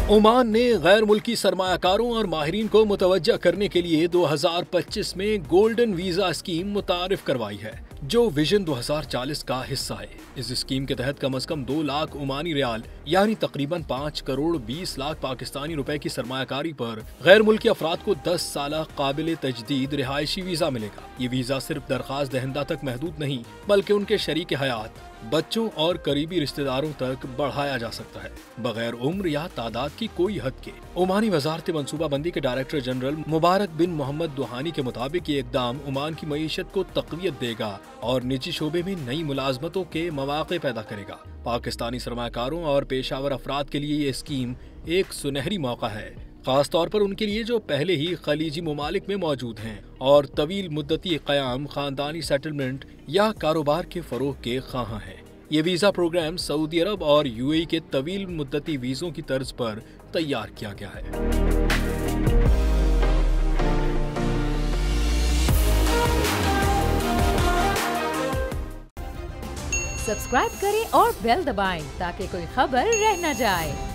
Oman ने गैर मुल्की सरमायाकारों और माहिरीन को मुतवज्जा करने के लिए 2025 में गोल्डन वीजा स्कीम मुतारिफ करवाई है, जो विजन 2040 का हिस्सा है। इस स्कीम के तहत कम से कम 2 लाख ओमानी रियाल यानी तकरीबन 5 करोड़ 20 लाख पाकिस्तानी रुपए की सरमायाकारी पर गैर मुल्की अफराद को 10 साल काबिल तजदीद रिहायशी वीजा मिलेगा। ये वीजा सिर्फ दरख्वास्त दहिंदा तक महदूद नहीं, बल्कि उनके शरीक हयात, बच्चों और करीबी रिश्तेदारों तक बढ़ाया जा सकता है, बगैर उम्र या तादाद की कोई हद के। ओमानी वजारत मनसूबाबंदी के डायरेक्टर जनरल मुबारक बिन मोहम्मद दुहानी के मुताबिक ये इकदाम ओमान की मईशत को तक़वियत देगा और निजी शोबे में नई मुलाजमतों के मौके पैदा करेगा। पाकिस्तानी सरमाकारों और पेशावर अफराद के लिए ये स्कीम एक सुनहरी मौका है, खास तौर पर उनके लिए जो पहले ही खलीजी ममालिक में मौजूद हैं और तवील मुद्दती क़याम, खानदानी सेटलमेंट या कारोबार के फरोग के ख्वाहां हैं। ये वीज़ा प्रोग्राम सऊदी अरब और यूएई के तवील मुद्दती वीज़ों की तर्ज पर तैयार किया गया है। सब्सक्राइब करें और बेल दबाएं ताकि कोई खबर रह न जाए।